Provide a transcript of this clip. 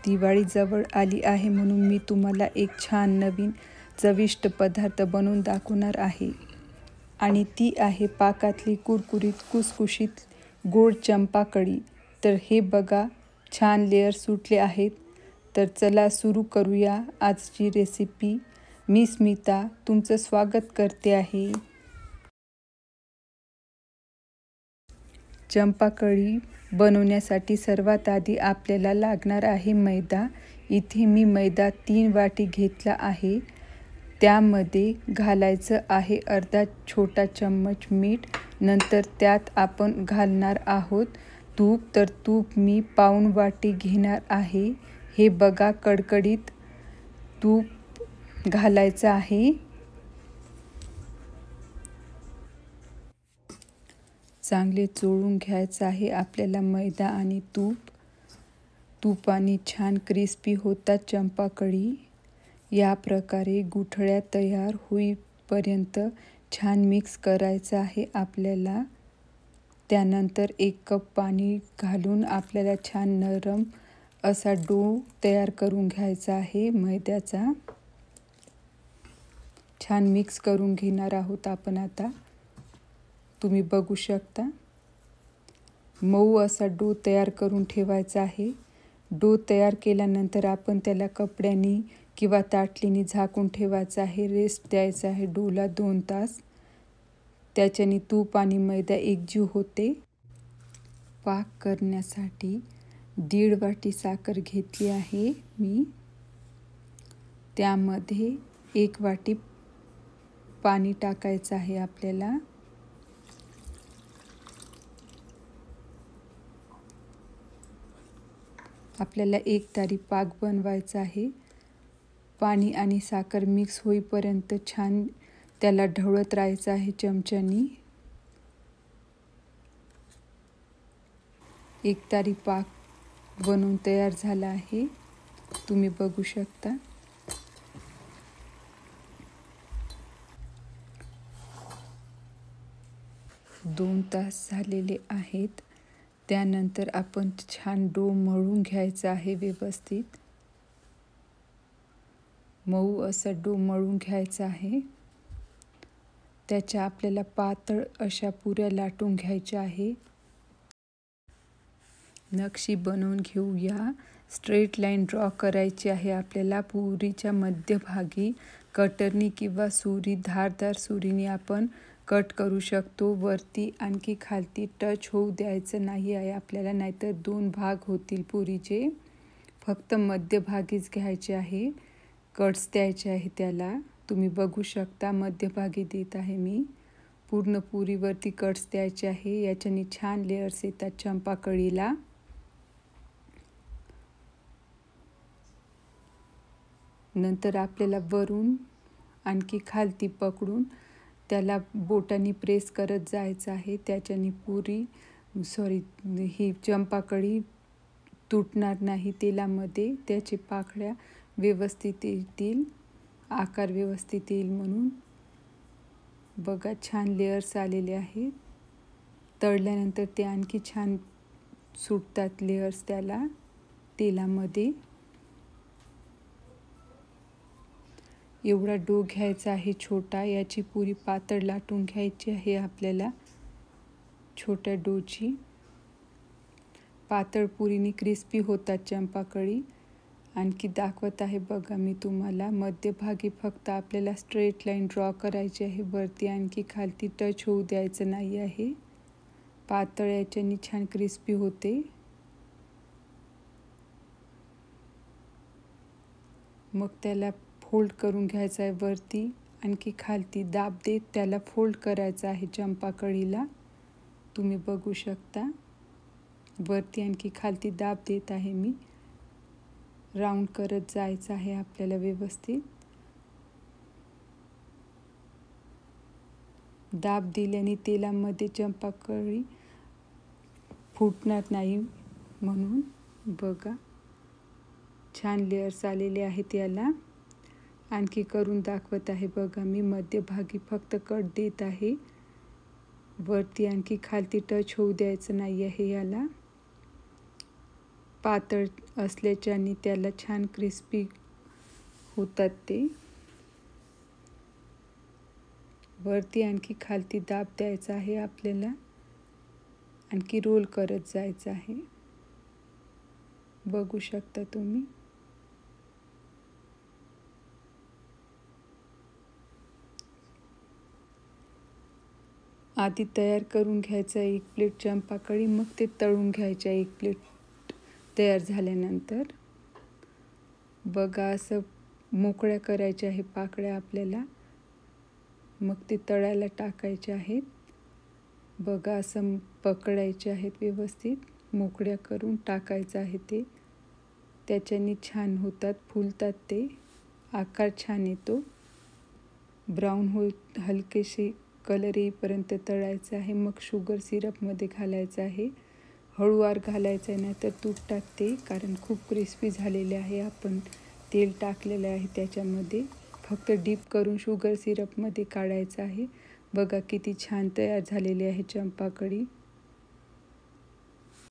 दिवाळी जवळ आली आहे म्हणून मी तुम्हाला एक छान नवीन चविष्ट पदार्थ बनवून दाखवणार आहे आणि ती आहे पाकातली कुरकुरीत कुसकुशीत गोड चंपाकळी। तर हे बघा छान लेयर सुटले आहेत। तर चला सुरू करूया आजची रेसिपी। मी स्मिता तुमचं स्वागत करते आहे। चंपाकळी बनवण्यासाठी सर्वात आधी आपल्याला लागणार आहे मैदा। इथे मी मैदा 3 वाटी घेतला आहे। त्यामध्ये घालायचं आहे अर्धा छोटा चम्मच मीठ। नंतर त्यात आपण घालणार आहोत तूप। तर तूप मी पाऊण वाटी घेणार आहे। हे बघा कडकडीत तूप घालायचं आहे। चांगले चोळून घ्यायचं आहे आपल्याला मैदा आणि तूप। तुपाने छान क्रिस्पी होतात चंपाकळी। या प्रकारे गुठळ्या तयार होईपर्यंत छान मिक्स करायचं आहे आपल्याला। त्यानंतर 1 कप पाणी घालून आपल्याला छान नरम असा डो तयार करून घ्यायचा आहे मैद्याचा। छान मिक्स करून घेणार आहोत आपण आता। तुम्ही बघू शकता मऊ असा डो तयार करून ठेवायचा आहे। डो तयार केल्यानंतर आपण त्याला कपड्यानी किंवा ताटलीने झाकून ठेवायचं आहे। रेस्ट द्यायचा आहे डोला 2 तास। त्याच्याने तूप आणि मैदा एकजीव होते। पाक करण्यासाठी 1.5 वाटी साखर घेतली आहे मी। त्यामध्ये 1 वाटी पाणी टाकायचं आहे आपल्याला। आपल्याला एकतारी पाक बनवायचा आहे। पाणी आणि साखर मिक्स होईपर्यंत छान त्याला ढवळत राहायचं आहे चमच्यानी। एकतारी पाक बनवून तयार झाला आहे। तुम्ही बघू शकता। दोन तास झालेले आहेत। त्यानंतर आपण छान डो मळून घ्यायचा आहे व्यवस्थित। मऊ असा डो मळून घ्यायचा आहे। त्याच्या आपल्याला पातळ अशा पुऱ्या लाटून घ्यायच्या आहे। नक्षी बनवून घेऊया। स्ट्रेट लाईन ड्रॉ करायची आहे आपल्याला पुरीच्या मध्यभागी। कटरनी किंवा धारदार सुरीने आपण कट करू शकतो। वरती आणखी खालती टच होऊ द्यायचं नाही आहे आपल्याला, नाहीतर 2 भाग होतील पुरीचे। फक्त मध्यभागीच घ्यायचे आहे, कट्स द्यायचे आहे त्याला। तुम्ही बघू शकता मध्यभागी देत आहे मी। पूर्ण पुरीवरती कट्स द्यायचे आहे। याच्याने छान लेयर्स येतात चंपाकळीला। नंतर आपल्याला वरून आणखी खालती पकडून त्याला बोटांनी प्रेस करत जायचं आहे। त्याच्याने ही चंपाकळी तुटणार नाही तेलामध्ये। त्याची पाकळ्या व्यवस्थित येतील, आकार व्यवस्थित येईल म्हणून। बघा छान लेयर्स आलेले आहेत। तळल्यानंतर ते आणखी छान सुटतात लेयर्स त्याला तेलामध्ये। एवढा डो घ्यायचा आहे छोटा। याची पुरी पातळ लाटून घ्यायची आहे आपल्याला छोट्या डोची। पातळ पुरीने क्रिस्पी होतात चंपाकळी। आणखी दाखवत आहे बघा मी तुम्हाला। मध्यभागी फक्त आपल्याला स्ट्रेट लाईन ड्रॉ करायची आहे। वरती आणखी खालती टच होऊ द्यायचं नाही आहे। पातळ याच्याने छान क्रिस्पी होते। मग त्याला फोल्ड करून घ्यायचं आहे वरती आणखी खालती दाब देत त्याला फोल्ड करायचं आहे चंपाकळीला। तुम्ही बघू शकता वरती आणखी खालती दाब देत आहे मी। राऊंड करत जायचं आहे आपल्याला व्यवस्थित। दाब दिल्याने तेलामध्ये चंपाकळी फुटणार नाही म्हणून। बघा छान लेयर्स आलेले आहेत याला। आणखी करून दाखवत आहे बघा मी। मध्यभागी फक्त कट देत आहे। वरती आणखी खालती टच होऊ द्यायचं नाही आहे याला। पातळ असल्याच्याने त्याला छान क्रिस्पी होतात ते. वरती आणखी खालती दाब द्यायचा आहे आपल्याला, आणखी रोल करत जायचं आहे. बघू शकता तुम्ही. आधी तयार करून घ्यायचं 1 प्लेट चंपाकळी, मग ते तळून घ्यायच्या 1 प्लेट तयार झाल्यानंतर. बघा असं मोकळ्या करायच्या आहे पाकळ्या आपल्याला, मग ते तळायला टाकायचे आहेत. बघा असं पकडायचे आहेत, व्यवस्थित मोकळ्या करून टाकायचं आहे ते. त्याच्याने छान होतात, फुलतात ते, आकार छान येतो. ब्राऊन हलकेसे कलर येईपर्यंत तळायचं आहे. मग शुगर सिरपमध्ये घालायचं आहे. हळूवार घालायचं आहे, नाहीतर तुटतात ते, कारण खूप क्रिस्पी झालेले आहे. आपण तेल टाकलेलं आहे त्याच्यामध्ये. फक्त डीप करून शुगर सिरपमध्ये काढायचं आहे. बघा किती छान तयार झालेली आहे चंपाकळी.